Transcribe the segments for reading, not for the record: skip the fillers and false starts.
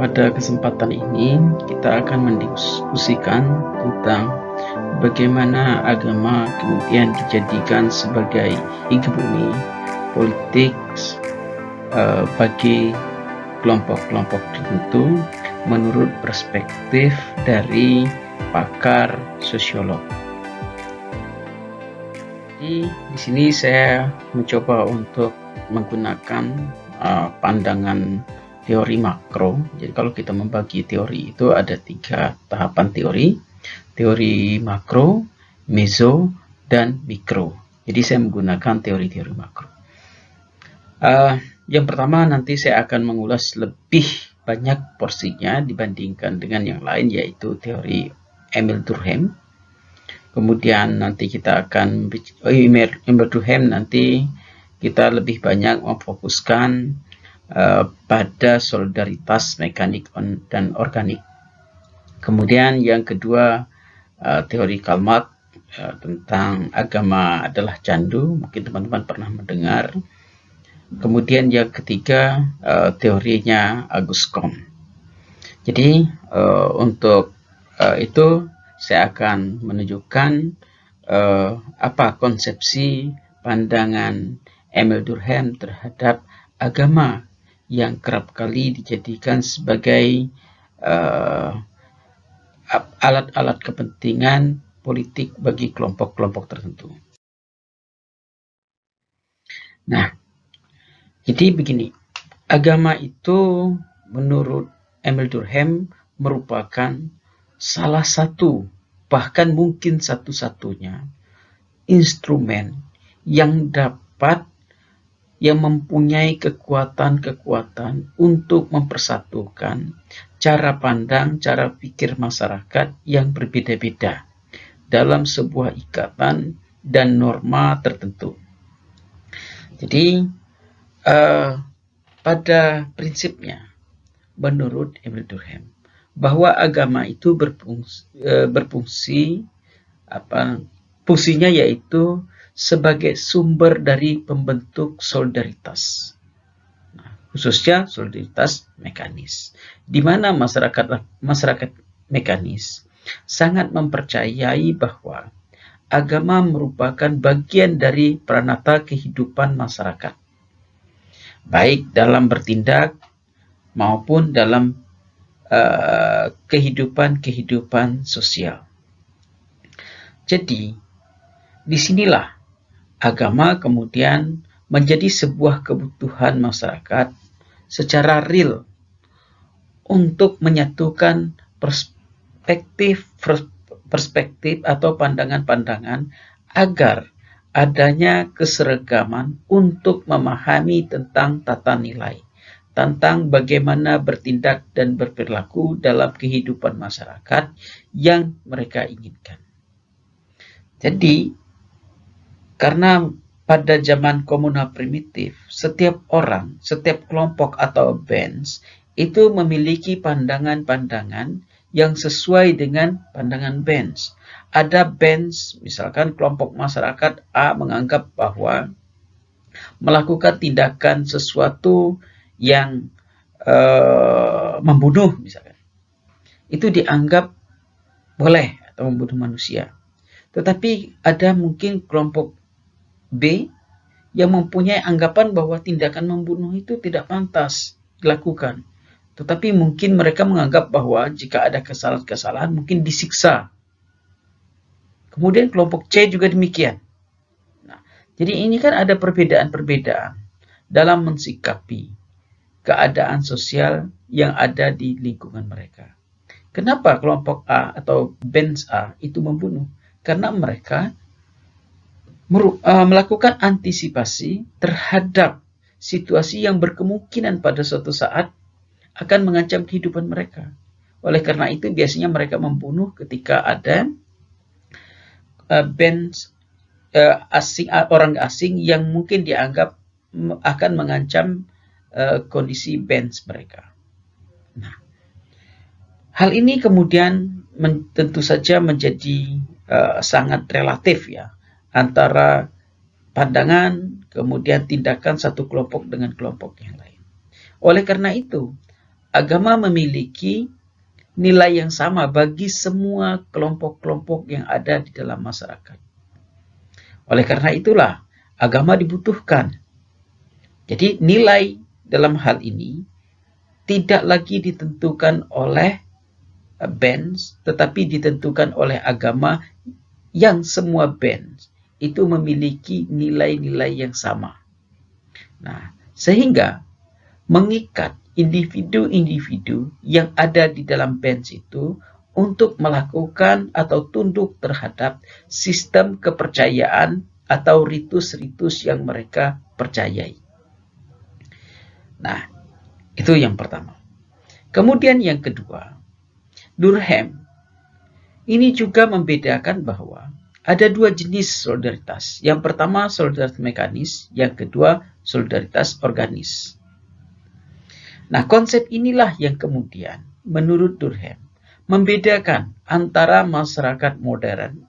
Pada kesempatan ini kita akan mendiskusikan tentang bagaimana agama kemudian dijadikan sebagai hegemoni politik bagi kelompok-kelompok tertentu menurut perspektif dari pakar sosiolog. Jadi di sini saya mencoba untuk menggunakan pandangan teori makro. Jadi kalau kita membagi teori itu ada 3 tahapan teori. Teori makro, meso, dan mikro. Jadi saya menggunakan teori-teori makro. Yang pertama nanti saya akan mengulas lebih banyak porsinya dibandingkan dengan yang lain, yaitu teori Emile Durkheim. Kemudian nanti kita akan Emile Durkheim nanti kita lebih banyak memfokuskan pada solidaritas mekanik dan organik. Kemudian yang kedua teori Karl Marx tentang agama adalah candu, mungkin teman-teman pernah mendengar. Kemudian yang ketiga teorinya Auguste Comte. Jadi untuk itu saya akan menunjukkan apa konsepsi pandangan Emile Durkheim terhadap agama yang kerap kali dijadikan sebagai alat-alat kepentingan politik bagi kelompok-kelompok tertentu. Nah, jadi begini, agama itu menurut Emile Durkheim merupakan salah satu, bahkan mungkin satu-satunya instrumen yang mempunyai kekuatan untuk mempersatukan cara pandang, cara pikir masyarakat yang berbeda-beda dalam sebuah ikatan dan norma tertentu. Jadi pada prinsipnya menurut Emile Durkheim bahwa agama itu fungsinya yaitu sebagai sumber dari pembentuk solidaritas, khususnya solidaritas mekanis, di mana masyarakat mekanis sangat mempercayai bahwa agama merupakan bagian dari peranata kehidupan masyarakat, baik dalam bertindak maupun dalam kehidupan sosial. Jadi disinilah agama kemudian menjadi sebuah kebutuhan masyarakat secara real untuk menyatukan perspektif atau pandangan-pandangan agar adanya keseragaman untuk memahami tentang tata nilai, tentang bagaimana bertindak dan berperilaku dalam kehidupan masyarakat yang mereka inginkan. Jadi karena pada zaman komunal primitif, setiap orang, setiap kelompok atau bands itu memiliki pandangan-pandangan yang sesuai dengan pandangan bands. Ada bands, misalkan kelompok masyarakat A menganggap bahwa melakukan tindakan sesuatu yang membunuh, misalkan, itu dianggap boleh atau membunuh manusia. Tetapi ada mungkin kelompok B yang mempunyai anggapan bahwa tindakan membunuh itu tidak pantas dilakukan. Tetapi mungkin mereka menganggap bahwa jika ada kesalahan-kesalahan mungkin disiksa. Kemudian kelompok C juga demikian. Nah, jadi ini kan ada perbedaan-perbedaan dalam mensikapi keadaan sosial yang ada di lingkungan mereka. Kenapa kelompok A atau bands A itu membunuh? Karena mereka melakukan antisipasi terhadap situasi yang berkemungkinan pada suatu saat akan mengancam kehidupan mereka. Oleh karena itu biasanya mereka membunuh ketika ada orang asing yang mungkin dianggap akan mengancam kondisi bands mereka. Nah, hal ini kemudian tentu saja menjadi sangat relatif ya, antara pandangan kemudian tindakan satu kelompok dengan kelompok yang lain. Oleh karena itu, agama memiliki nilai yang sama bagi semua kelompok-kelompok yang ada di dalam masyarakat. Oleh karena itulah, agama dibutuhkan. Jadi nilai dalam hal ini tidak lagi ditentukan oleh bands, tetapi ditentukan oleh agama yang semua bands itu memiliki nilai-nilai yang sama. Nah, sehingga mengikat individu-individu yang ada di dalam bands itu untuk melakukan atau tunduk terhadap sistem kepercayaan atau ritus-ritus yang mereka percayai. Nah, itu yang pertama. Kemudian yang kedua, Durkheim ini juga membedakan bahwa ada dua jenis solidaritas. Yang pertama solidaritas mekanis, yang kedua solidaritas organis. Nah, konsep inilah yang kemudian menurut Durkheim membedakan antara masyarakat modern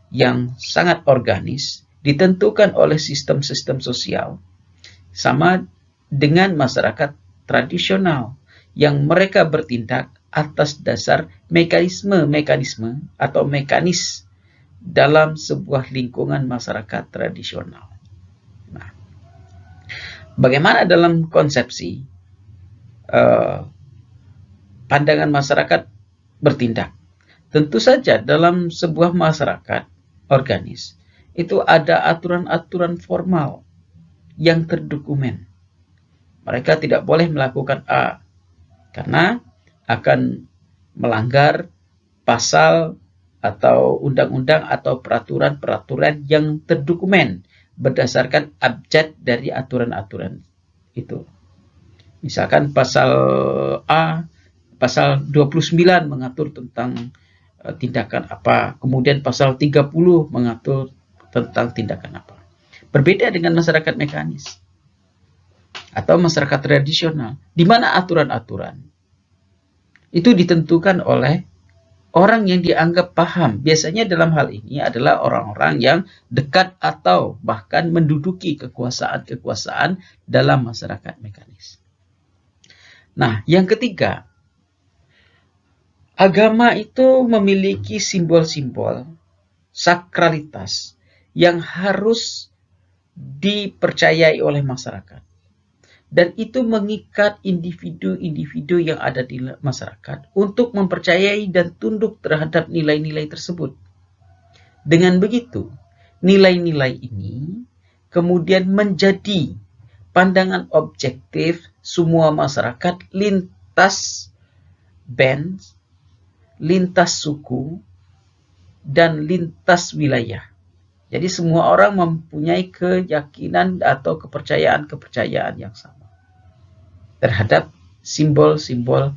yang sangat organis ditentukan oleh sistem-sistem sosial sama dengan masyarakat tradisional yang mereka bertindak atas dasar mekanisme atau mekanis dalam sebuah lingkungan masyarakat tradisional. Nah, bagaimana dalam konsepsi pandangan masyarakat bertindak? Tentu saja dalam sebuah masyarakat organis itu ada aturan-aturan formal yang terdokumen. Mereka tidak boleh melakukan A karena akan melanggar pasal atau undang-undang atau peraturan-peraturan yang terdokumen berdasarkan abjad dari aturan-aturan itu. Misalkan pasal A, pasal 29 mengatur tentang tindakan apa, kemudian pasal 30 mengatur tentang tindakan apa. Berbeda dengan masyarakat mekanis atau masyarakat tradisional, di mana aturan-aturan itu ditentukan oleh orang yang dianggap paham. Biasanya dalam hal ini adalah orang-orang yang dekat atau bahkan menduduki kekuasaan-kekuasaan dalam masyarakat mekanis. Nah, yang ketiga, agama itu memiliki simbol-simbol sakralitas yang harus dipercayai oleh masyarakat. Dan itu mengikat individu-individu yang ada di masyarakat untuk mempercayai dan tunduk terhadap nilai-nilai tersebut. Dengan begitu, nilai-nilai ini kemudian menjadi pandangan objektif semua masyarakat lintas band, lintas suku, dan lintas wilayah. Jadi semua orang mempunyai keyakinan atau kepercayaan-kepercayaan yang sama terhadap simbol-simbol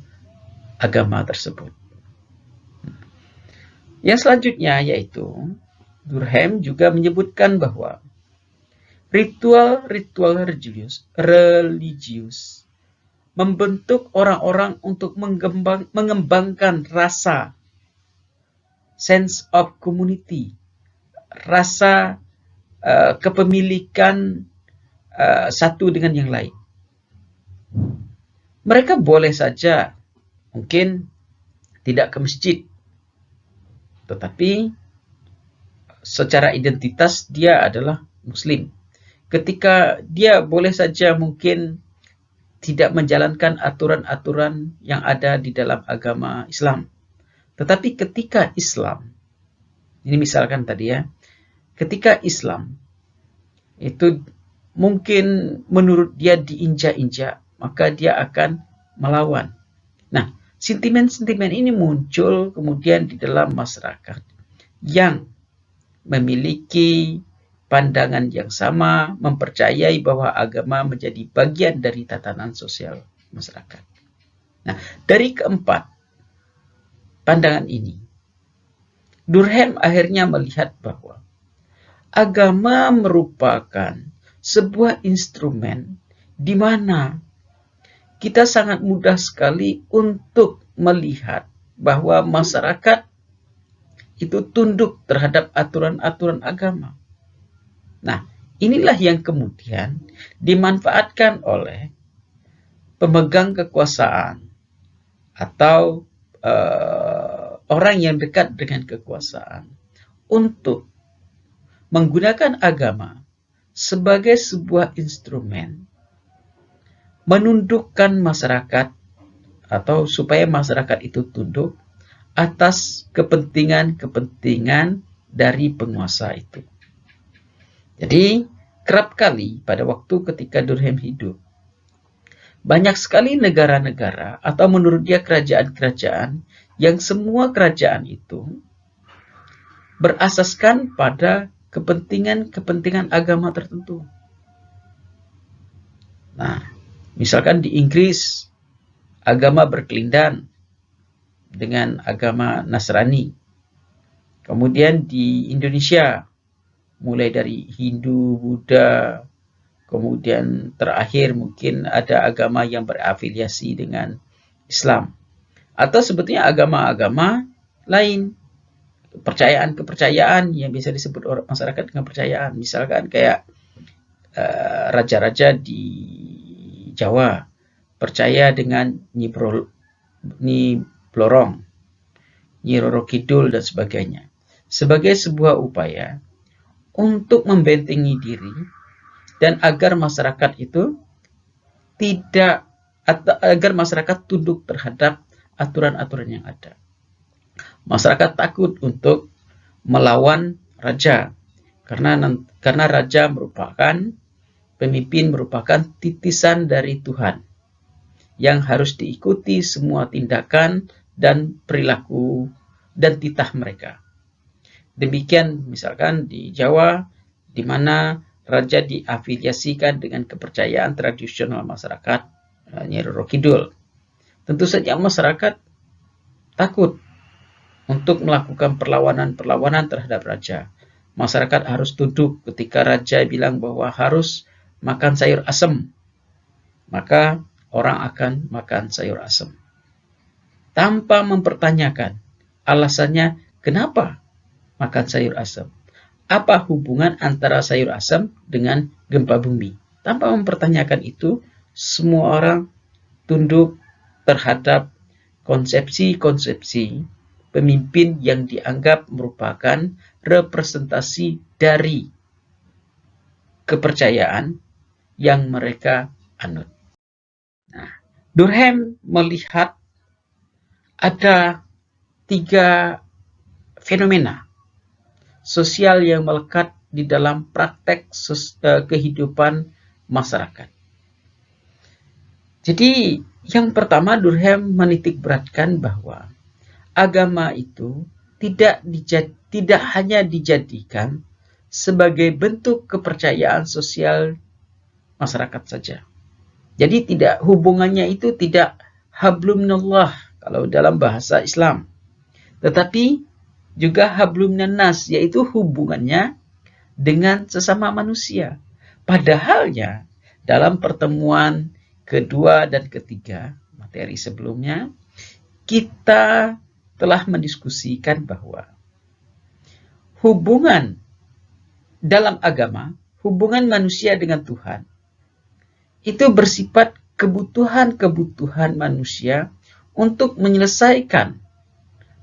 agama tersebut. Yang selanjutnya yaitu Durkheim juga menyebutkan bahwa ritual-ritual religius membentuk orang-orang untuk mengembangkan rasa sense of community, rasa kepemilikan satu dengan yang lain. Mereka boleh saja mungkin tidak ke masjid, tetapi secara identitas dia adalah Muslim. Ketika dia boleh saja mungkin tidak menjalankan aturan-aturan yang ada di dalam agama Islam. Tetapi ketika Islam, ini misalkan tadi ya, ketika Islam itu mungkin menurut dia diinjak-injak, maka dia akan melawan. Nah, sentimen-sentimen ini muncul kemudian di dalam masyarakat yang memiliki pandangan yang sama, mempercayai bahwa agama menjadi bagian dari tatanan sosial masyarakat. Nah, dari keempat pandangan ini, Durkheim akhirnya melihat bahwa agama merupakan sebuah instrumen di mana kita sangat mudah sekali untuk melihat bahwa masyarakat itu tunduk terhadap aturan-aturan agama. Nah, inilah yang kemudian dimanfaatkan oleh pemegang kekuasaan atau orang yang dekat dengan kekuasaan untuk menggunakan agama sebagai sebuah instrumen menundukkan masyarakat atau supaya masyarakat itu tunduk atas kepentingan-kepentingan dari penguasa itu. Jadi, kerap kali pada waktu ketika Durkheim hidup, banyak sekali negara-negara atau menurut dia kerajaan-kerajaan yang semua kerajaan itu berasaskan pada kepentingan-kepentingan agama tertentu. Nah, misalkan di Inggris, agama berkelindan dengan agama Nasrani. Kemudian di Indonesia, mulai dari Hindu, Buddha, kemudian terakhir mungkin ada agama yang berafiliasi dengan Islam. Atau sebetulnya agama-agama lain, kepercayaan-kepercayaan yang bisa disebut orang masyarakat dengan percayaan. Misalkan kayak raja-raja di Jawa percaya dengan Nyi Blorong, Nyi Roro Kidul dan sebagainya. Sebagai sebuah upaya untuk membentengi diri dan agar masyarakat itu agar masyarakat tunduk terhadap aturan-aturan yang ada. Masyarakat takut untuk melawan raja karena raja merupakan pemimpin, merupakan titisan dari Tuhan yang harus diikuti semua tindakan dan perilaku dan titah mereka. Demikian misalkan di Jawa, di mana raja diafiliasikan dengan kepercayaan tradisional masyarakat Nyi Roro Kidul. Tentu saja masyarakat takut untuk melakukan perlawanan-perlawanan terhadap raja. Masyarakat harus tunduk ketika raja bilang bahwa harus makan sayur asem. Maka orang akan makan sayur asem. Tanpa mempertanyakan alasannya kenapa makan sayur asem. Apa hubungan antara sayur asem dengan gempa bumi? Tanpa mempertanyakan itu, semua orang tunduk terhadap konsepsi-konsepsi pemimpin yang dianggap merupakan representasi dari kepercayaan yang mereka anut. Nah, Durkheim melihat ada 3 fenomena sosial yang melekat di dalam praktek kehidupan masyarakat. Jadi, yang pertama Durkheim menitik beratkan bahwa agama itu tidak hanya dijadikan sebagai bentuk kepercayaan sosial masyarakat saja. Jadi hubungannya itu tidak hablum minallah kalau dalam bahasa Islam, tetapi juga hablum minannas, yaitu hubungannya dengan sesama manusia. Padahalnya dalam pertemuan kedua dan ketiga materi sebelumnya, kita telah mendiskusikan bahwa hubungan dalam agama, hubungan manusia dengan Tuhan, itu bersifat kebutuhan-kebutuhan manusia untuk menyelesaikan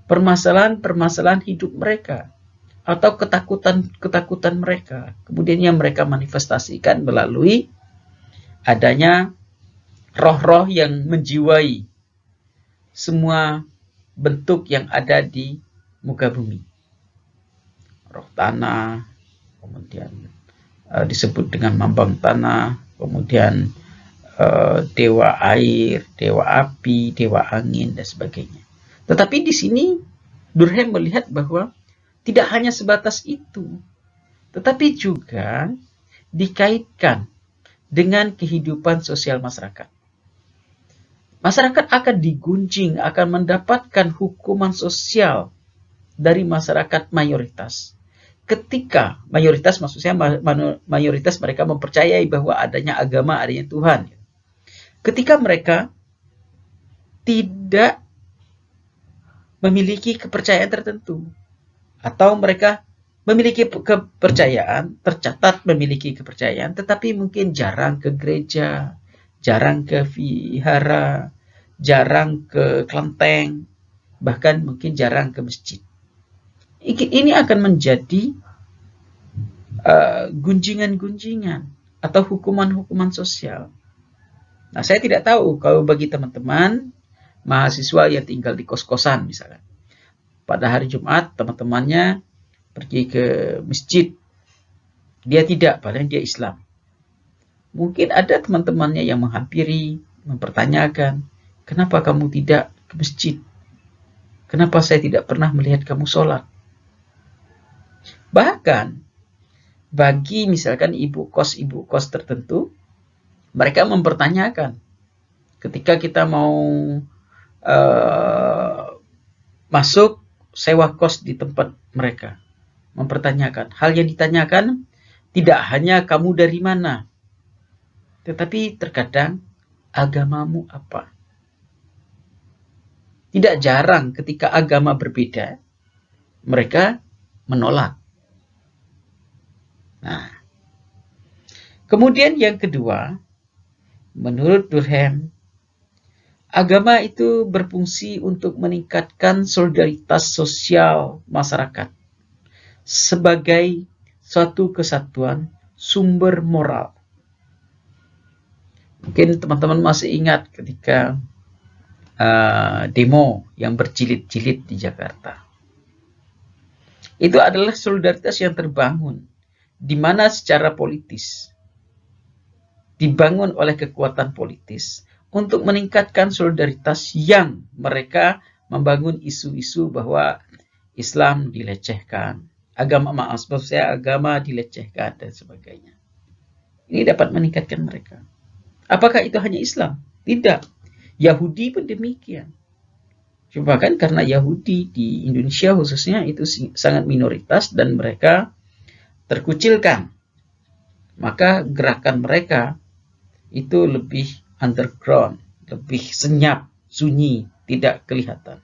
permasalahan-permasalahan hidup mereka atau ketakutan-ketakutan mereka. Kemudian yang mereka manifestasikan melalui adanya roh-roh yang menjiwai semua bentuk yang ada di muka bumi. Roh tanah, kemudian disebut dengan mambang tanah, kemudian dewa air, dewa api, dewa angin, dan sebagainya. Tetapi di sini Durkheim melihat bahwa tidak hanya sebatas itu, tetapi juga dikaitkan dengan kehidupan sosial masyarakat. Masyarakat akan digunjing, akan mendapatkan hukuman sosial dari masyarakat mayoritas. Ketika mayoritas, maksudnya mayoritas mereka mempercayai bahwa adanya agama, adanya Tuhan. Ketika mereka tidak memiliki kepercayaan tertentu, atau mereka memiliki kepercayaan, tercatat memiliki kepercayaan, tetapi mungkin jarang ke gereja, jarang ke vihara, jarang ke kelenteng, bahkan mungkin jarang ke masjid. Ini akan menjadi gunjingan-gunjingan atau hukuman-hukuman sosial. Nah, saya tidak tahu kalau bagi teman-teman mahasiswa yang tinggal di kos-kosan misalnya. Pada hari Jumat teman-temannya pergi ke masjid. Dia tidak, padahal dia Islam. Mungkin ada teman-temannya yang menghampiri, mempertanyakan, kenapa kamu tidak ke masjid? Kenapa saya tidak pernah melihat kamu sholat? Bahkan, bagi misalkan ibu kos tertentu, mereka mempertanyakan, ketika kita mau masuk sewa kos di tempat mereka, mempertanyakan. Hal yang ditanyakan tidak hanya kamu dari mana, tetapi terkadang agamamu apa. Tidak jarang ketika agama berbeda, mereka menolak. Nah, kemudian yang kedua, menurut Durkheim, agama itu berfungsi untuk meningkatkan solidaritas sosial masyarakat sebagai suatu kesatuan sumber moral. Mungkin teman-teman masih ingat ketika demo yang berjilid-jilid di Jakarta. Itu adalah solidaritas yang terbangun, di mana secara politis dibangun oleh kekuatan politis untuk meningkatkan solidaritas yang mereka membangun isu-isu bahwa Islam dilecehkan, agama dilecehkan dan sebagainya. Ini dapat meningkatkan mereka. Apakah itu hanya Islam? Tidak. Yahudi pun demikian. Cuma kan karena Yahudi di Indonesia khususnya itu sangat minoritas dan mereka terkucilkan. Maka gerakan mereka itu lebih underground, lebih senyap, sunyi, tidak kelihatan.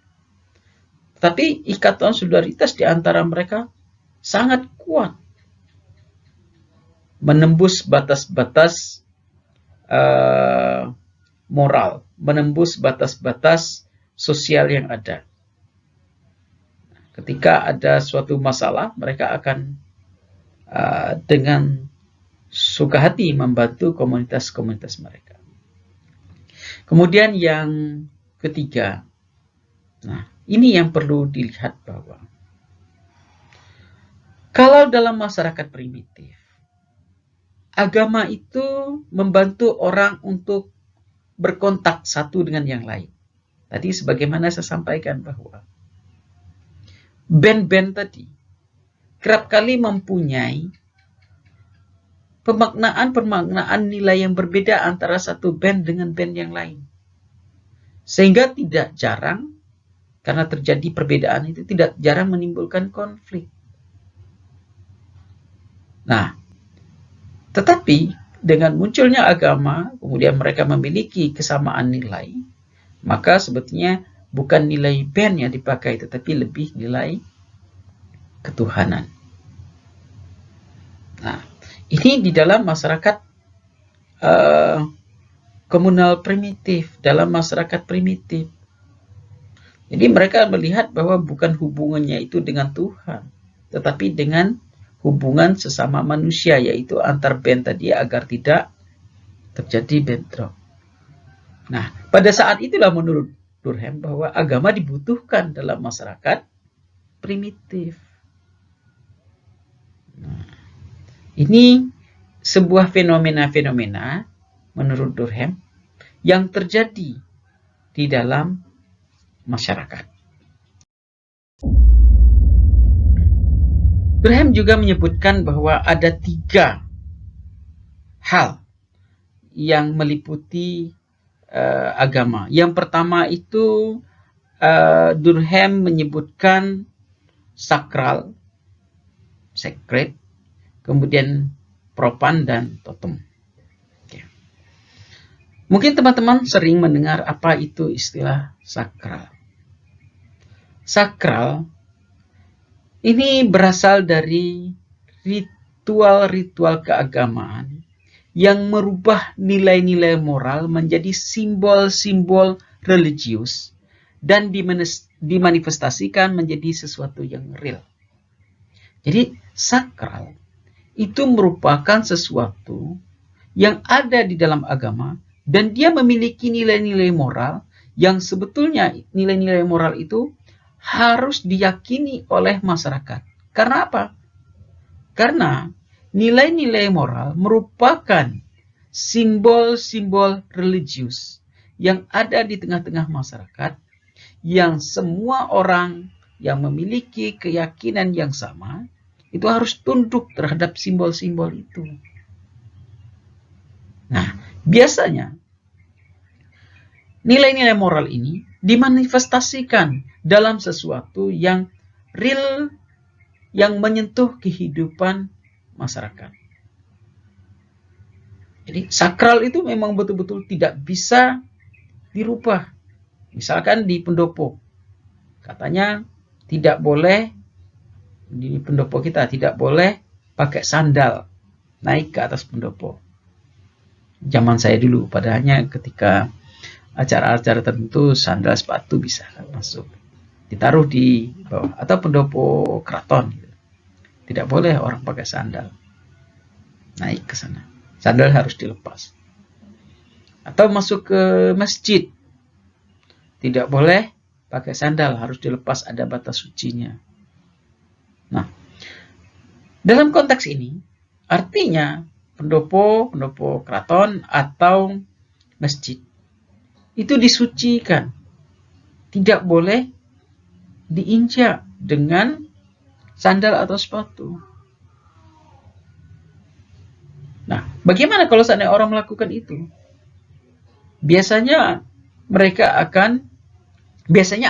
Tapi ikatan solidaritas di antara mereka sangat kuat. Menembus batas-batas moral, menembus batas-batas sosial yang ada. Ketika ada suatu masalah, mereka akan dengan suka hati membantu komunitas-komunitas mereka. Kemudian yang ketiga, nah ini yang perlu dilihat bahwa kalau dalam masyarakat primitif, agama itu membantu orang untuk berkontak satu dengan yang lain. Tadi sebagaimana saya sampaikan bahwa band-band tadi kerap kali mempunyai pemaknaan nilai yang berbeda antara satu band dengan band yang lain. Sehingga tidak jarang, karena terjadi perbedaan itu, tidak jarang menimbulkan konflik. Nah, tetapi dengan munculnya agama, kemudian mereka memiliki kesamaan nilai, maka sebetulnya bukan nilai band yang dipakai, tetapi lebih nilai ketuhanan. Nah, ini di dalam masyarakat komunal primitif, dalam masyarakat primitif. Jadi mereka melihat bahwa bukan hubungannya itu dengan Tuhan, tetapi dengan hubungan sesama manusia, yaitu antar band tadi agar tidak terjadi bentrok. Nah, pada saat itulah menurut Durkheim bahwa agama dibutuhkan dalam masyarakat primitif. Nah, ini sebuah fenomena-fenomena menurut Durkheim yang terjadi di dalam masyarakat. Durkheim juga menyebutkan bahwa ada 3 hal yang meliputi agama. Yang pertama itu Durkheim menyebutkan sakral, sacred, kemudian profan dan totem. Oke. Mungkin teman-teman sering mendengar apa itu istilah sakral. Sakral ini berasal dari ritual-ritual keagamaan yang merubah nilai-nilai moral menjadi simbol-simbol religius dan dimanifestasikan menjadi sesuatu yang real. Jadi sakral itu merupakan sesuatu yang ada di dalam agama dan dia memiliki nilai-nilai moral yang sebetulnya nilai-nilai moral itu harus diyakini oleh masyarakat. Karena apa? Karena nilai-nilai moral merupakan simbol-simbol religius yang ada di tengah-tengah masyarakat yang semua orang yang memiliki keyakinan yang sama itu harus tunduk terhadap simbol-simbol itu. Nah, biasanya nilai-nilai moral ini dimanifestasikan dalam sesuatu yang real, yang menyentuh kehidupan masyarakat. Jadi sakral itu memang betul-betul tidak bisa dirubah. Misalkan di pendopo, katanya tidak boleh, di pendopo kita tidak boleh pakai sandal naik ke atas pendopo. Zaman saya dulu, padahalnya ketika acara-acara tertentu sandal sepatu bisa masuk, ditaruh di bawah, atau pendopo keraton. Tidak boleh orang pakai sandal naik ke sana. Sandal harus dilepas. Atau masuk ke masjid, tidak boleh pakai sandal, harus dilepas, ada batas sucinya. Nah, dalam konteks ini, artinya pendopo keraton atau masjid itu disucikan, tidak boleh diinjak dengan sandal atau sepatu. Nah, bagaimana kalau seandainya orang melakukan itu? Biasanya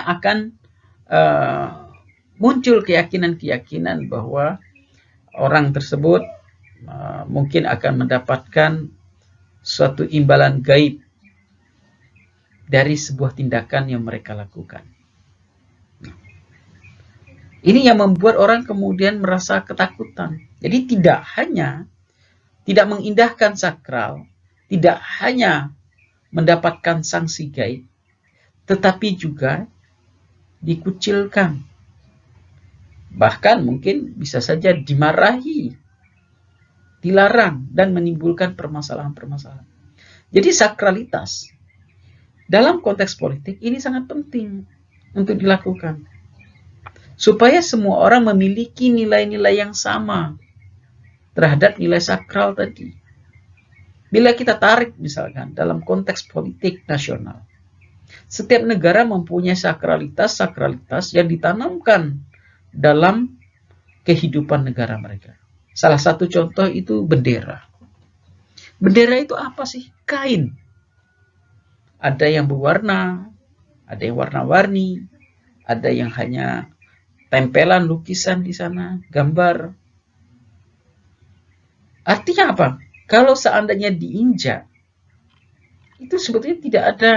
akan muncul keyakinan-keyakinan bahwa orang tersebut mungkin akan mendapatkan suatu imbalan gaib dari sebuah tindakan yang mereka lakukan. Ini yang membuat orang kemudian merasa ketakutan. Jadi tidak mengindahkan sakral, tidak hanya mendapatkan sanksi gaib, tetapi juga dikucilkan. Bahkan mungkin bisa saja dimarahi, dilarang, dan menimbulkan permasalahan-permasalahan. Jadi sakralitas dalam konteks politik ini sangat penting untuk dilakukan. Supaya semua orang memiliki nilai-nilai yang sama terhadap nilai sakral tadi. Bila kita tarik misalkan dalam konteks politik nasional, setiap negara mempunyai sakralitas yang ditanamkan dalam kehidupan negara mereka. Salah satu contoh itu bendera. Bendera itu apa sih? Kain. Ada yang berwarna, ada yang warna-warni, ada yang hanya tempelan lukisan di sana, gambar. Artinya apa? Kalau seandainya diinjak, itu sebetulnya tidak ada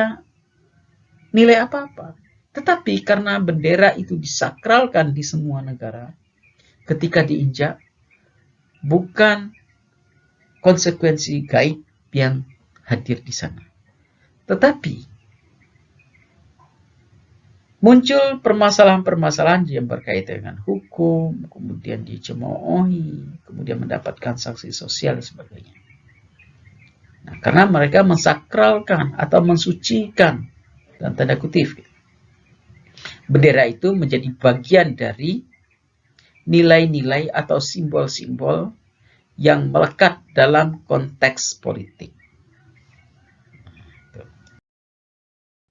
nilai apa-apa. Tetapi karena bendera itu disakralkan di semua negara, ketika diinjak, bukan konsekuensi gaib yang hadir di sana. Tetapi muncul permasalahan-permasalahan yang berkaitan dengan hukum, kemudian dicemoohi, kemudian mendapatkan sanksi sosial dan sebagainya. Nah, karena mereka mensakralkan atau mensucikan, dalam tanda kutip, bendera itu menjadi bagian dari nilai-nilai atau simbol-simbol yang melekat dalam konteks politik.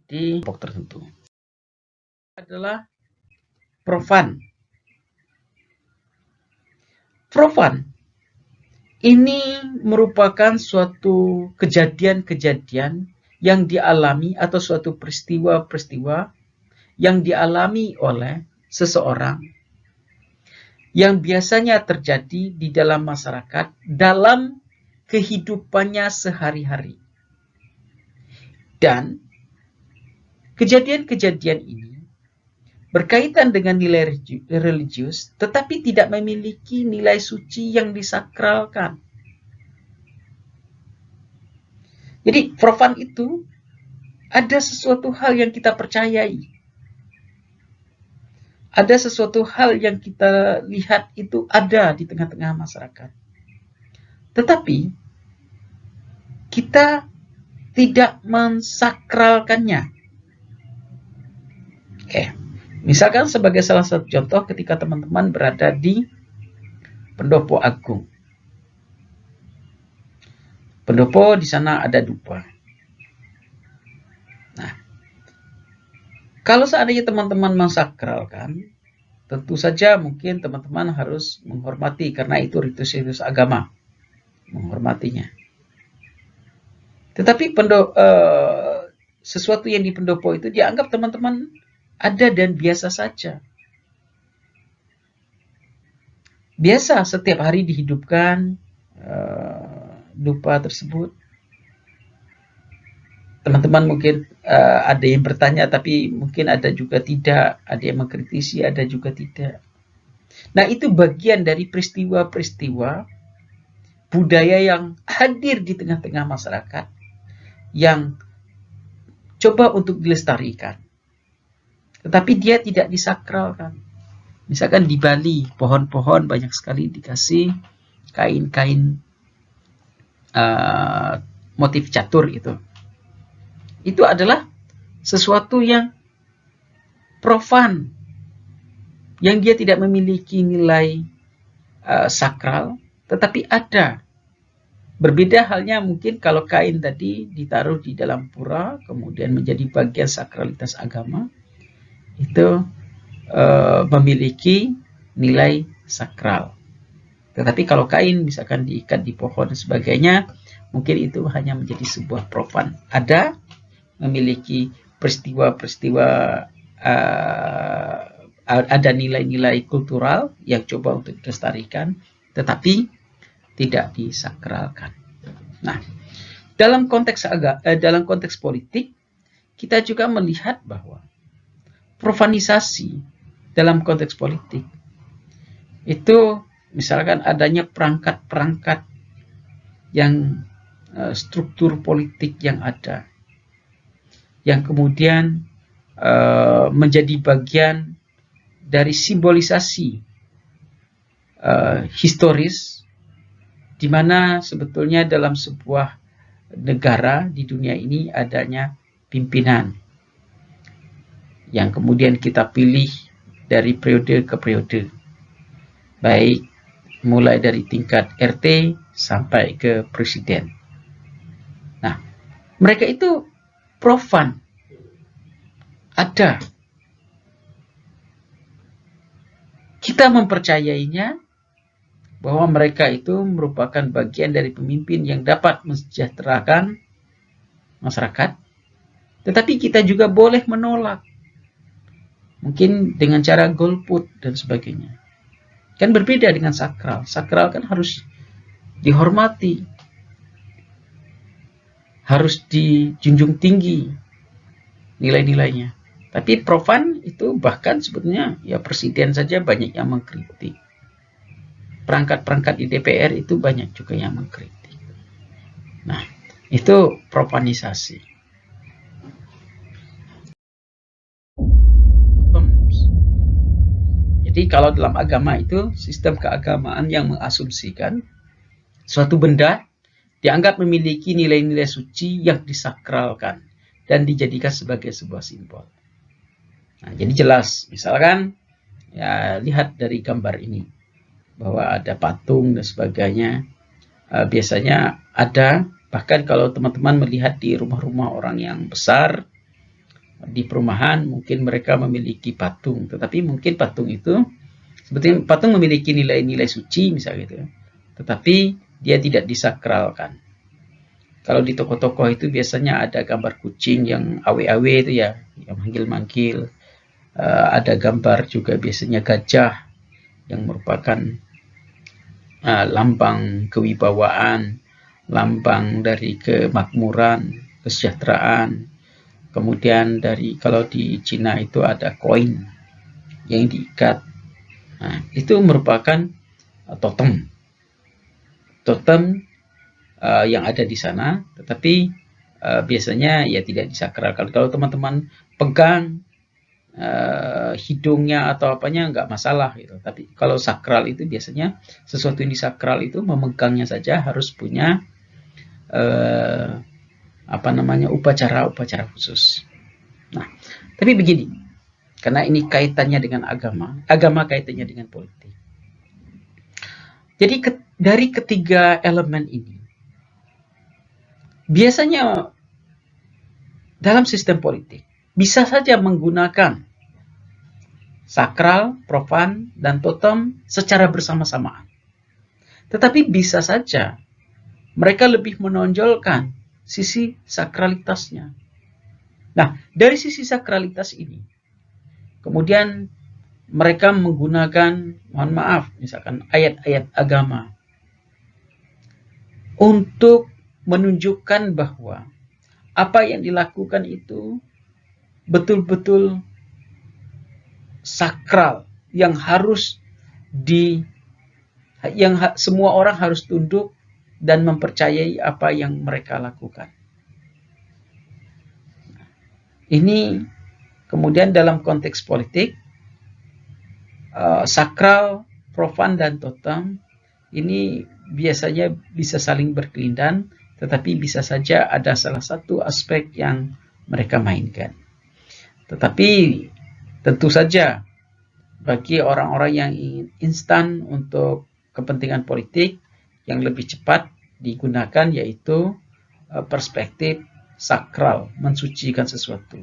Di kelompok tertentu adalah profan. Profan ini merupakan suatu kejadian-kejadian yang dialami atau suatu peristiwa-peristiwa yang dialami oleh seseorang yang biasanya terjadi di dalam masyarakat dalam kehidupannya sehari-hari. Dan kejadian-kejadian ini berkaitan dengan nilai religius, tetapi tidak memiliki nilai suci yang disakralkan. Jadi profan itu ada sesuatu hal yang kita percayai. Ada sesuatu hal yang kita lihat itu ada di tengah-tengah masyarakat. Tetapi kita tidak mensakralkannya. Oke. Misalkan sebagai salah satu contoh ketika teman-teman berada di Pendopo Agung. Pendopo di sana ada dupa. Nah, kalau seandainya teman-teman mensakralkan, tentu saja mungkin teman-teman harus menghormati karena itu ritus-ritus agama, menghormatinya. Tetapi sesuatu yang di pendopo itu dianggap teman-teman ada dan biasa saja. Biasa setiap hari dihidupkan dupa tersebut. Teman-teman mungkin ada yang bertanya, tapi mungkin ada juga tidak, ada yang mengkritisi, ada juga tidak. Nah, itu bagian dari peristiwa-peristiwa budaya yang hadir di tengah-tengah masyarakat yang coba untuk dilestarikan. Tetapi dia tidak disakralkan. Misalkan di Bali, pohon-pohon banyak sekali dikasih kain-kain motif catur itu. Itu adalah sesuatu yang profan, yang dia tidak memiliki nilai sakral, tetapi ada. Berbeda halnya mungkin kalau kain tadi ditaruh di dalam pura, kemudian menjadi bagian sakralitas agama, itu memiliki nilai sakral. Tetapi kalau kain misalkan diikat di pohon dan sebagainya, mungkin itu hanya menjadi sebuah profan. Ada memiliki peristiwa-peristiwa, ada nilai-nilai kultural yang coba untuk dilestarikan, tetapi tidak disakralkan. Nah, dalam konteks politik, kita juga melihat bahwa profanisasi dalam konteks politik itu misalkan adanya perangkat-perangkat yang struktur politik yang ada, yang kemudian menjadi bagian dari simbolisasi historis, di mana sebetulnya dalam sebuah negara di dunia ini adanya pimpinan yang kemudian kita pilih dari periode ke periode, baik mulai dari tingkat RT sampai ke presiden. Nah, mereka itu profan, ada. Kita mempercayainya bahwa mereka itu merupakan bagian dari pemimpin yang dapat mensejahterakan masyarakat, tetapi kita juga boleh menolak, mungkin dengan cara golput dan sebagainya. Kan berbeda dengan sakral. Sakral kan harus dihormati, harus dijunjung tinggi nilai-nilainya. Tapi profan itu bahkan sebetulnya ya presiden saja banyak yang mengkritik. Perangkat-perangkat di DPR itu banyak juga yang mengkritik. Nah, itu profanisasi. Jadi kalau dalam agama itu sistem keagamaan yang mengasumsikan suatu benda dianggap memiliki nilai-nilai suci yang disakralkan dan dijadikan sebagai sebuah simbol. Nah, jadi jelas, misalkan ya lihat dari gambar ini bahwa ada patung dan sebagainya. Biasanya ada, bahkan kalau teman-teman melihat di rumah-rumah orang yang besar di perumahan, mungkin mereka memiliki patung, tetapi mungkin patung itu sebetulnya patung memiliki nilai-nilai suci misalnya gitu, tetapi dia tidak disakralkan. Kalau di toko-toko itu biasanya ada gambar kucing yang awe-awe itu ya, yang manggil-manggil. Ada gambar juga biasanya gajah yang merupakan lambang kewibawaan, lambang dari kemakmuran, kesejahteraan. Kemudian kalau di Cina itu ada koin yang diikat. Nah, itu merupakan totem yang ada di sana, tetapi biasanya ya tidak disakralkan. Kalau teman-teman pegang hidungnya atau apanya nggak masalah gitu. Tapi kalau sakral itu biasanya sesuatu yang disakral itu memegangnya saja harus punya upacara khusus. Nah, tapi begini, karena ini kaitannya dengan agama kaitannya dengan politik. Jadi dari ketiga elemen ini, biasanya dalam sistem politik bisa saja menggunakan sakral, profan, dan totem secara bersama-samaan. Tetapi bisa saja mereka lebih menonjolkan sisi sakralitasnya. Nah, dari sisi sakralitas ini, kemudian mereka menggunakan, mohon maaf, misalkan ayat-ayat agama untuk menunjukkan bahwa apa yang dilakukan itu betul-betul sakral, yang semua orang harus tunduk dan mempercayai apa yang mereka lakukan. Ini kemudian dalam konteks politik, sakral, profan, dan totem ini biasanya bisa saling berkelindan, tetapi bisa saja ada salah satu aspek yang mereka mainkan. Tetapi tentu saja bagi orang-orang yang ingin instan untuk kepentingan politik, yang lebih cepat digunakan yaitu perspektif sakral, mensucikan sesuatu.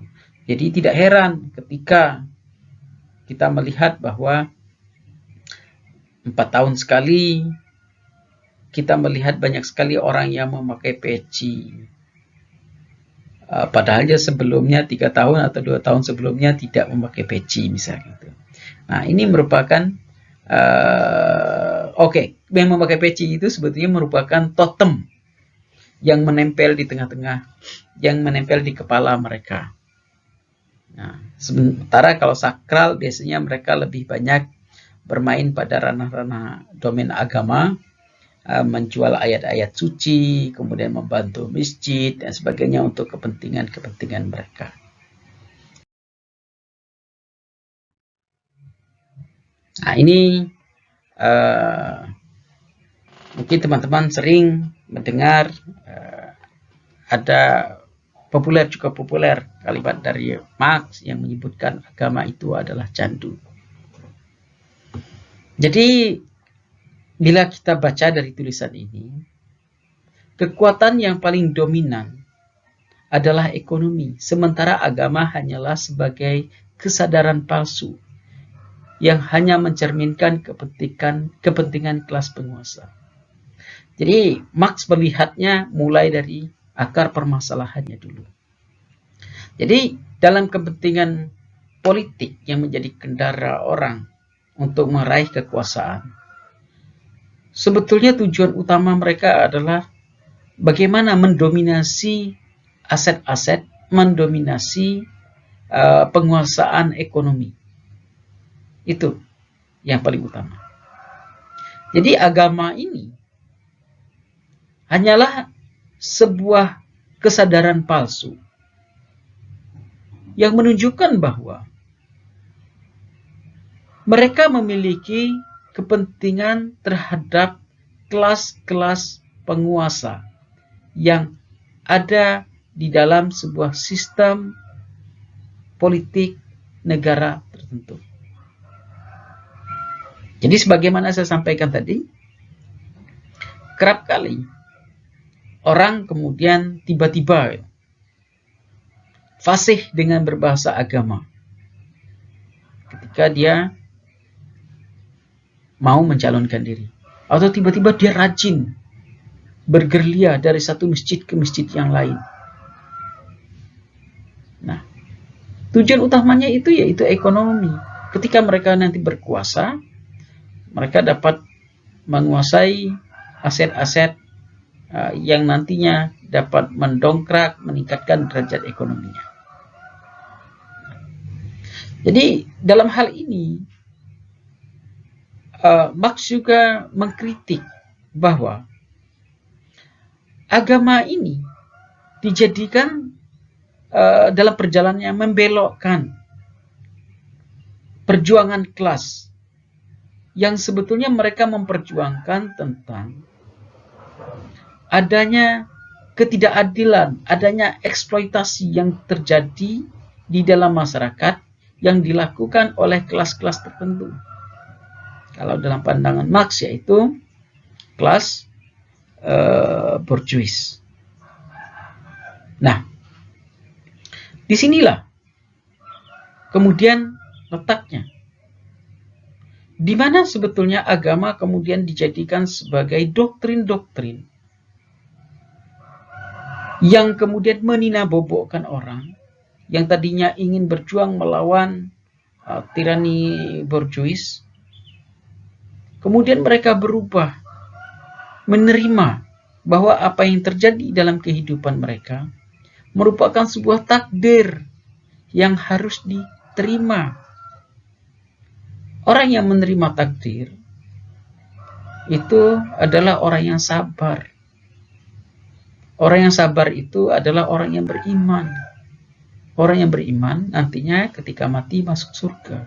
Jadi tidak heran ketika kita melihat bahwa 4 tahun sekali kita melihat banyak sekali orang yang memakai peci. Padahal sebelumnya 3 tahun atau 2 tahun sebelumnya tidak memakai peci misalnya. Nah, ini merupakan yang memakai peci itu sebetulnya merupakan totem yang menempel di tengah-tengah, yang menempel di kepala mereka. Nah, sementara kalau sakral biasanya mereka lebih banyak bermain pada ranah-ranah domain agama, menjual ayat-ayat suci, kemudian membantu masjid dan sebagainya untuk kepentingan-kepentingan mereka. Nah, ini mungkin teman-teman sering mendengar ada cukup populer kalimat dari Marx yang menyebutkan agama itu adalah candu. Jadi bila kita baca dari tulisan ini, kekuatan yang paling dominan adalah ekonomi, sementara agama hanyalah sebagai kesadaran palsu yang hanya mencerminkan kepentingan kelas penguasa. Jadi Marx melihatnya mulai dari akar permasalahannya dulu. Jadi dalam kepentingan politik yang menjadi kendara orang untuk meraih kekuasaan, sebetulnya tujuan utama mereka adalah bagaimana mendominasi aset-aset, mendominasi penguasaan ekonomi. Itu yang paling utama. Jadi agama ini hanyalah sebuah kesadaran palsu yang menunjukkan bahwa mereka memiliki kepentingan terhadap kelas-kelas penguasa yang ada di dalam sebuah sistem politik negara tertentu. Jadi sebagaimana saya sampaikan tadi, kerap kali orang kemudian tiba-tiba fasih dengan berbahasa agama ketika dia mau mencalonkan diri, atau tiba-tiba dia rajin bergerilya dari satu masjid ke masjid yang lain. Nah, tujuan utamanya itu yaitu ekonomi. Ketika mereka nanti berkuasa, mereka dapat menguasai aset-aset yang nantinya dapat mendongkrak, meningkatkan derajat ekonominya. Jadi dalam hal ini Marx juga mengkritik bahwa agama ini dijadikan dalam perjalanannya membelokkan perjuangan kelas yang sebetulnya mereka memperjuangkan tentang adanya ketidakadilan, adanya eksploitasi yang terjadi di dalam masyarakat yang dilakukan oleh kelas-kelas tertentu. Kalau dalam pandangan Marx yaitu kelas bourgeois. Nah, disinilah kemudian letaknya, di mana sebetulnya agama kemudian dijadikan sebagai doktrin-doktrin yang kemudian meninabobokkan orang yang tadinya ingin berjuang melawan tirani bourgeois. Kemudian mereka berubah, menerima bahwa apa yang terjadi dalam kehidupan mereka merupakan sebuah takdir yang harus diterima. Orang yang menerima takdir itu adalah orang yang sabar. Orang yang sabar itu adalah orang yang beriman. Orang yang beriman nantinya ketika mati masuk surga.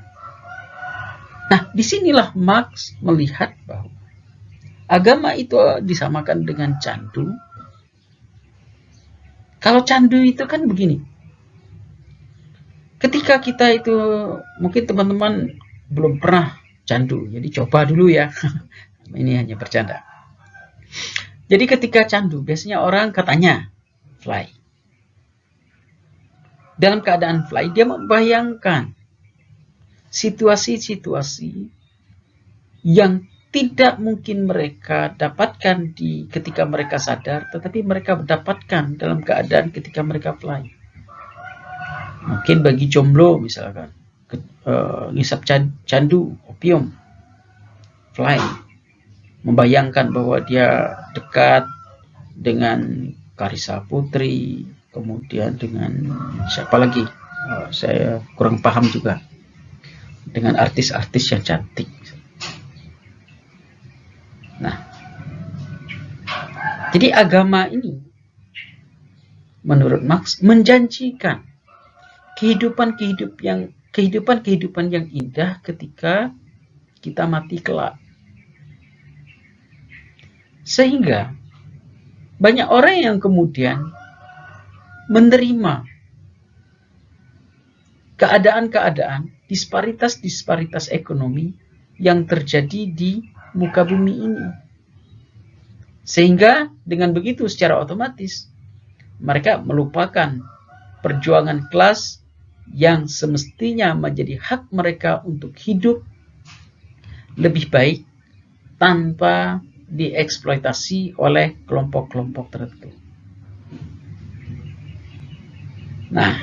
Nah, disinilah Marx melihat bahwa agama itu disamakan dengan candu. Kalau candu itu kan begini. Ketika kita itu, mungkin teman-teman belum pernah candu, jadi coba dulu ya. Ini hanya bercanda. Jadi ketika candu, biasanya orang katanya fly. Dalam keadaan fly, dia membayangkan situasi-situasi yang tidak mungkin mereka dapatkan ketika mereka sadar, tetapi mereka dapatkan dalam keadaan ketika mereka fly. Mungkin bagi jomblo misalkan, ngisap candu, opium, fly, membayangkan bahwa dia dekat dengan Karissa Putri, kemudian dengan siapa lagi, saya kurang paham juga, dengan artis-artis yang cantik. Nah, jadi agama ini menurut Marx menjanjikan kehidupan yang indah ketika kita mati kelak. Sehingga banyak orang yang kemudian menerima keadaan-keadaan disparitas ekonomi yang terjadi di muka bumi ini. Sehingga dengan begitu secara otomatis mereka melupakan perjuangan kelas yang semestinya menjadi hak mereka untuk hidup lebih baik tanpa dieksploitasi oleh kelompok-kelompok tertentu. Nah,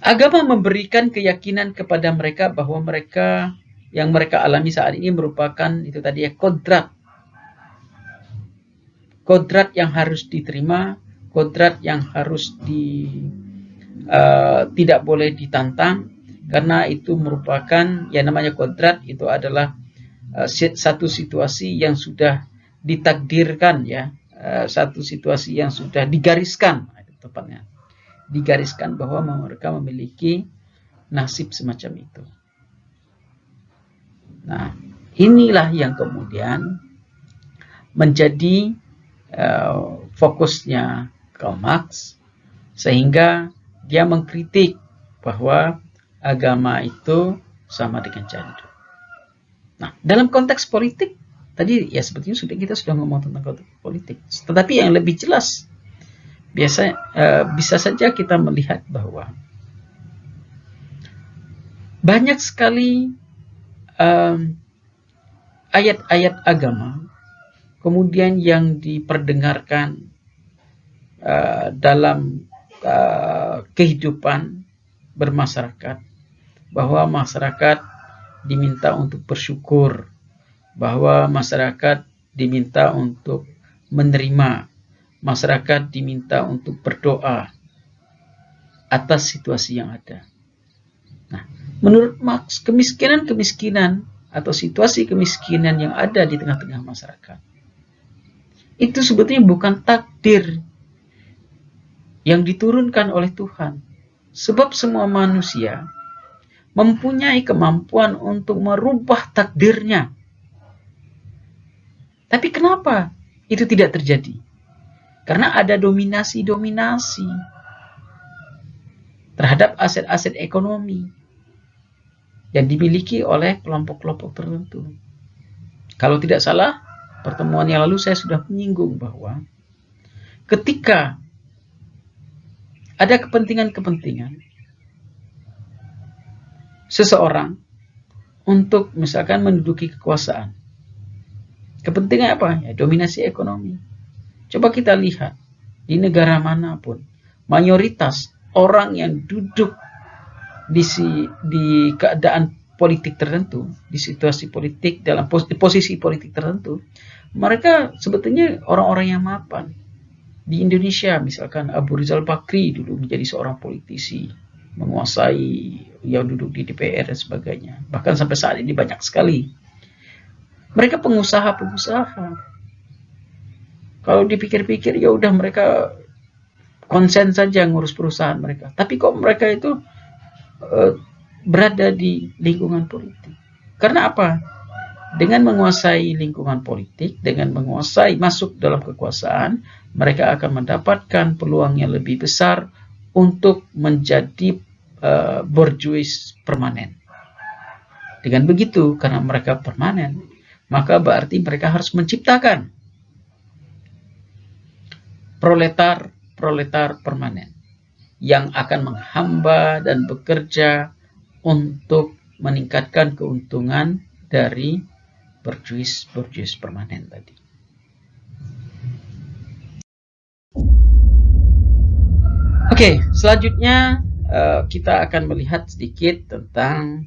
agama memberikan keyakinan kepada mereka bahwa yang mereka alami saat ini merupakan itu tadi ya, kodrat yang harus diterima, kodrat yang harus tidak boleh ditantang, karena itu merupakan yang namanya kodrat itu adalah satu situasi yang sudah ditakdirkan ya, satu situasi yang sudah digariskan, tepatnya digariskan bahwa mereka memiliki nasib semacam itu. Nah, inilah yang kemudian menjadi fokusnya Karl Marx, sehingga dia mengkritik bahwa agama itu sama dengan candu. Nah, dalam konteks politik tadi ya sebetulnya kita sudah ngomong tentang konteks politik. Tetapi yang lebih jelas bisa saja kita melihat bahwa banyak sekali ayat-ayat agama kemudian yang diperdengarkan dalam kehidupan bermasyarakat, bahwa masyarakat diminta untuk bersyukur, bahwa masyarakat diminta untuk menerima, masyarakat diminta untuk berdoa atas situasi yang ada. Nah, menurut Marx, kemiskinan atau situasi kemiskinan yang ada di tengah-tengah masyarakat itu sebetulnya bukan takdir yang diturunkan oleh Tuhan. Sebab semua manusia mempunyai kemampuan untuk merubah takdirnya. Tapi kenapa itu tidak terjadi? Karena ada dominasi-dominasi terhadap aset-aset ekonomi yang dimiliki oleh kelompok-kelompok tertentu. Kalau tidak salah, pertemuan yang lalu saya sudah menyinggung bahwa ketika ada kepentingan-kepentingan seseorang untuk misalkan menduduki kekuasaan, kepentingan apa? Ya, dominasi ekonomi. Coba kita lihat di negara manapun, mayoritas orang yang duduk di keadaan politik tertentu, di situasi politik, dalam posisi politik tertentu, mereka sebetulnya orang-orang yang mapan. Di Indonesia misalkan Abu Rizal Bakri dulu menjadi seorang politisi, menguasai yang duduk di DPR dan sebagainya. Bahkan sampai saat ini banyak sekali. Mereka pengusaha-pengusaha. Kalau dipikir-pikir ya udah mereka konsen saja ngurus perusahaan mereka. Tapi kok mereka itu berada di lingkungan politik? Karena apa? Dengan menguasai lingkungan politik, dengan menguasai masuk dalam kekuasaan, mereka akan mendapatkan peluang yang lebih besar untuk menjadi borjuis permanen. Dengan begitu, karena mereka permanen, maka berarti mereka harus menciptakan proletar permanen yang akan menghamba dan bekerja untuk meningkatkan keuntungan dari borjuis permanen tadi. Oke, selanjutnya kita akan melihat sedikit tentang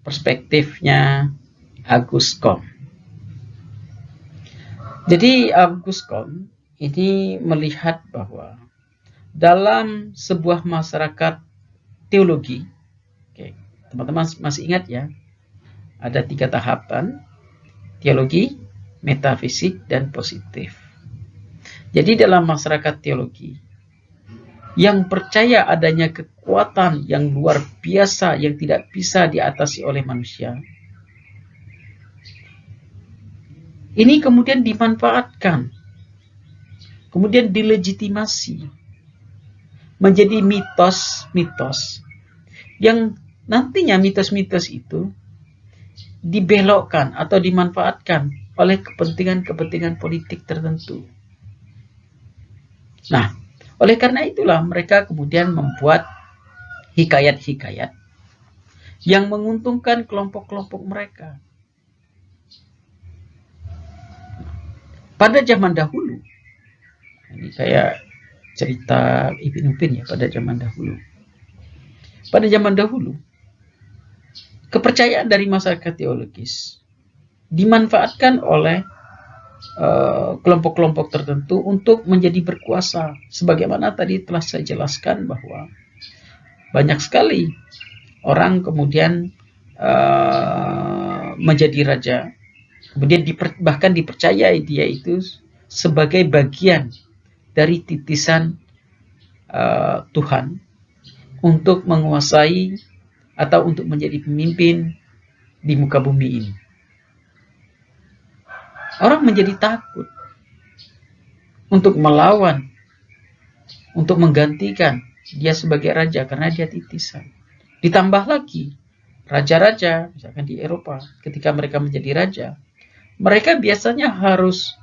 perspektifnya Auguste Comte. Jadi Auguste Comte ini melihat bahwa dalam sebuah masyarakat teologi, oke, teman-teman masih ingat ya, ada 3 tahapan: teologi, metafisik, dan positif. Jadi dalam masyarakat teologi yang percaya adanya kekuatan yang luar biasa yang tidak bisa diatasi oleh manusia, ini kemudian dimanfaatkan, kemudian dilegitimasi menjadi mitos-mitos yang nantinya mitos-mitos itu dibelokkan atau dimanfaatkan oleh kepentingan-kepentingan politik tertentu. Nah, oleh karena itulah mereka kemudian membuat hikayat-hikayat yang menguntungkan kelompok-kelompok mereka. Pada zaman dahulu, ini saya cerita Ibn Upin ya, pada zaman dahulu. Pada zaman dahulu, kepercayaan dari masyarakat teologis dimanfaatkan oleh kelompok-kelompok tertentu untuk menjadi berkuasa. Sebagaimana tadi telah saya jelaskan bahwa banyak sekali orang kemudian menjadi raja, kemudian bahkan dipercayai dia itu sebagai bagian dari titisan Tuhan untuk menguasai atau untuk menjadi pemimpin di muka bumi ini. Orang menjadi takut untuk melawan, untuk menggantikan dia sebagai raja karena dia titisan. Ditambah lagi, raja-raja, misalkan di Eropa, ketika mereka menjadi raja, mereka biasanya harus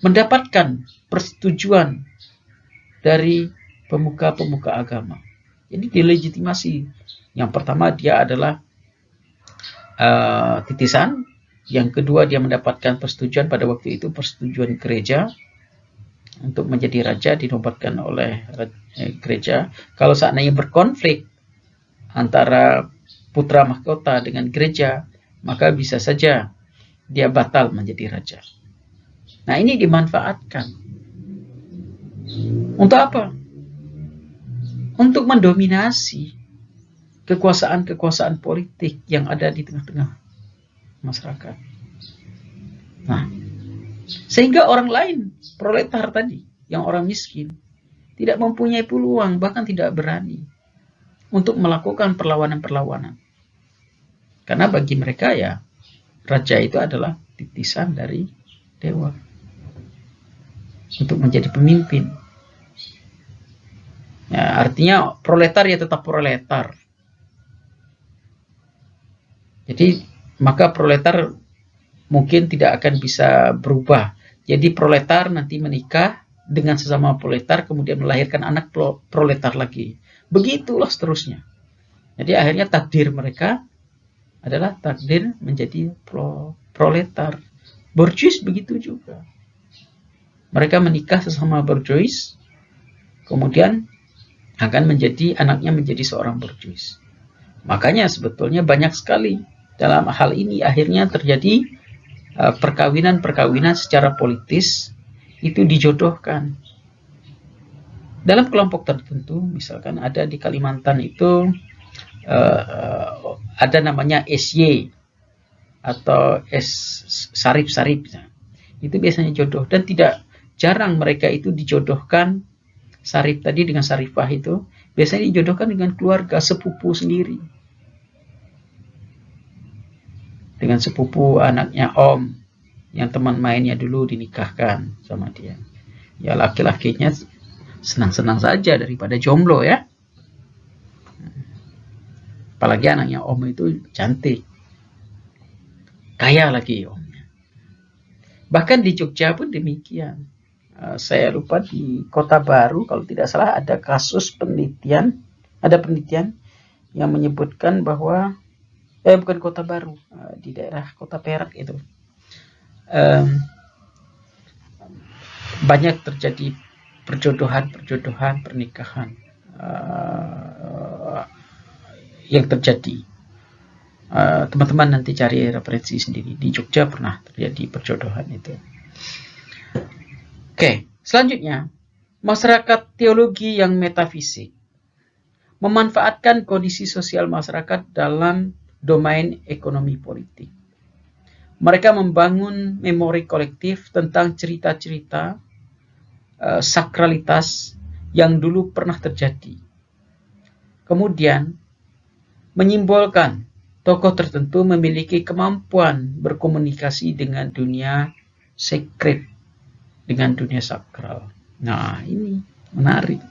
mendapatkan persetujuan dari pemuka-pemuka agama. Jadi dilegitimasi. Yang pertama dia adalah titisan. Yang kedua dia mendapatkan persetujuan, pada waktu itu persetujuan gereja untuk menjadi raja dinobatkan oleh gereja. Kalau seandainya berkonflik antara putra mahkota dengan gereja, maka bisa saja dia batal menjadi raja. Nah, ini dimanfaatkan. Untuk apa? Untuk mendominasi kekuasaan-kekuasaan politik yang ada di tengah-tengah masyarakat. Nah, sehingga orang lain, proletar tadi, yang orang miskin, tidak mempunyai peluang, bahkan tidak berani untuk melakukan perlawanan-perlawanan. Karena bagi mereka ya, raja itu adalah titisan dari dewa untuk menjadi pemimpin. Ya, artinya proletar ya tetap proletar. Jadi maka proletar mungkin tidak akan bisa berubah. Jadi proletar nanti menikah dengan sesama proletar, kemudian melahirkan anak proletar lagi. Begitulah seterusnya. Jadi akhirnya takdir mereka adalah takdir menjadi proletar. Borjuis begitu juga. Mereka menikah sesama borjuis, kemudian akan menjadi anaknya menjadi seorang borjuis. Makanya sebetulnya banyak sekali dalam hal ini akhirnya terjadi perkawinan-perkawinan secara politis itu dijodohkan. Dalam kelompok tertentu, misalkan ada di Kalimantan itu ada namanya SY atau Sarip-Sarip. Itu biasanya jodoh, dan tidak jarang mereka itu dijodohkan Sarip tadi dengan Sarifah itu biasanya dijodohkan dengan keluarga sepupu sendiri, dengan sepupu anaknya om yang teman mainnya dulu dinikahkan sama dia. Ya laki-lakinya senang-senang saja daripada jomblo ya. Apalagi anaknya om itu cantik, kaya lagi omnya. Bahkan di Jogja pun demikian. Saya lupa di Kota Baru kalau tidak salah ada kasus penelitian, ada penelitian yang menyebutkan bahwa bukan Kota Baru, di daerah Kota Perak itu banyak terjadi perjodohan pernikahan yang terjadi. Teman-teman nanti cari referensi sendiri. Di Jogja pernah terjadi perjodohan itu. Oke, selanjutnya masyarakat teologi yang metafisik memanfaatkan kondisi sosial masyarakat dalam domain ekonomi politik. Mereka membangun memori kolektif tentang cerita-cerita sakralitas yang dulu pernah terjadi. Kemudian menyimbolkan tokoh tertentu memiliki kemampuan berkomunikasi dengan dunia sekret, dengan dunia sakral. Nah, ini menarik.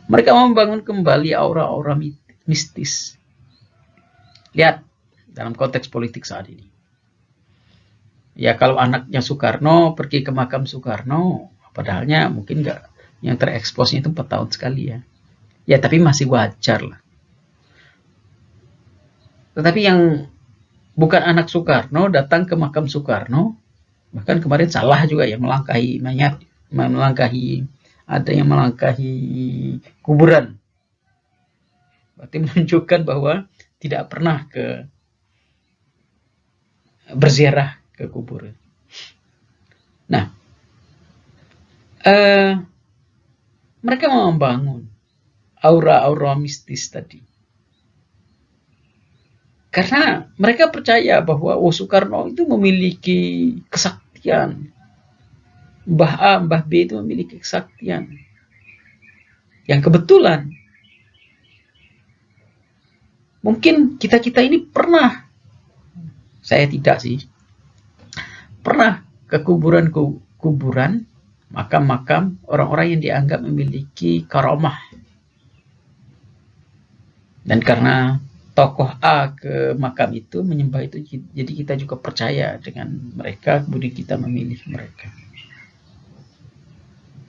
Mereka membangun kembali aura-aura mistis. Lihat dalam konteks politik saat ini. Ya kalau anaknya Soekarno pergi ke makam Soekarno, padahalnya mungkin enggak, yang tereksposnya itu 4 tahun sekali ya. Ya tapi masih wajar lah. Tetapi yang bukan anak Soekarno datang ke makam Soekarno, bahkan kemarin salah juga ya, melangkahi mayat, ada yang melangkahi kuburan. Berarti menunjukkan bahwa tidak pernah berziarah ke kuburan. Nah, mereka membangun aura-aura mistis tadi. Karena mereka percaya bahwa Soekarno itu memiliki kesaktian. Mbah A, Mbah B itu memiliki kesaktian. Yang kebetulan mungkin kita-kita ini pernah, saya tidak sih, pernah ke kuburan, makam-makam orang-orang yang dianggap memiliki karamah. Dan karena tokoh A ke makam itu, menyembah itu, jadi kita juga percaya dengan mereka, kemudian kita memilih mereka.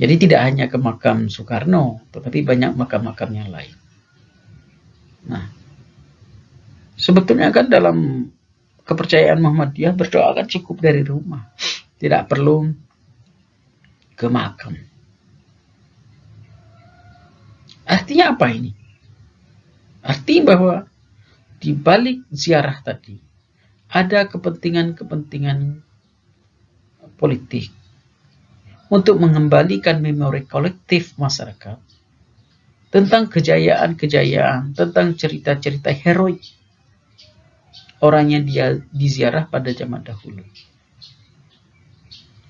Jadi tidak hanya ke makam Soekarno, tetapi banyak makam-makam yang lain. Nah, sebetulnya kan dalam kepercayaan Muhammadiyah berdoa kan cukup dari rumah, tidak perlu ke makam. Artinya apa ini? Artinya bahwa di balik ziarah tadi ada kepentingan-kepentingan politik untuk mengembalikan memori kolektif masyarakat tentang kejayaan-kejayaan, tentang cerita-cerita heroik orang yang dia diziarah pada zaman dahulu.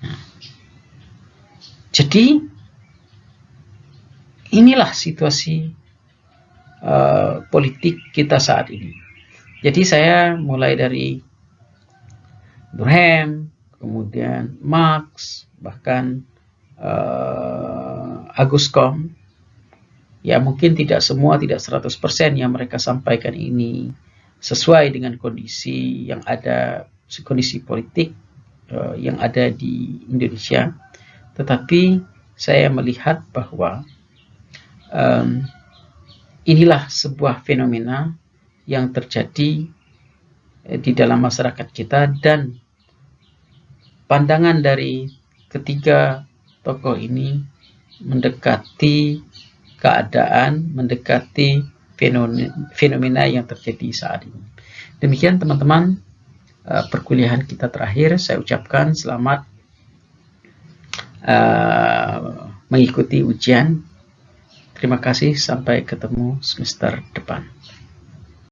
Nah, jadi inilah situasi politik kita saat ini. Jadi saya mulai dari Durkheim, kemudian Marx, bahkan Auguste Comte, ya mungkin tidak semua, tidak 100% yang mereka sampaikan ini sesuai dengan kondisi yang ada, kondisi politik yang ada di Indonesia. Tetapi saya melihat bahwa inilah sebuah fenomena yang terjadi di dalam masyarakat kita, dan pandangan dari ketiga tokoh ini mendekati keadaan, mendekati fenomena yang terjadi saat ini. Demikian teman-teman, perkuliahan kita terakhir. Saya ucapkan selamat mengikuti ujian. Terima kasih, sampai ketemu semester depan.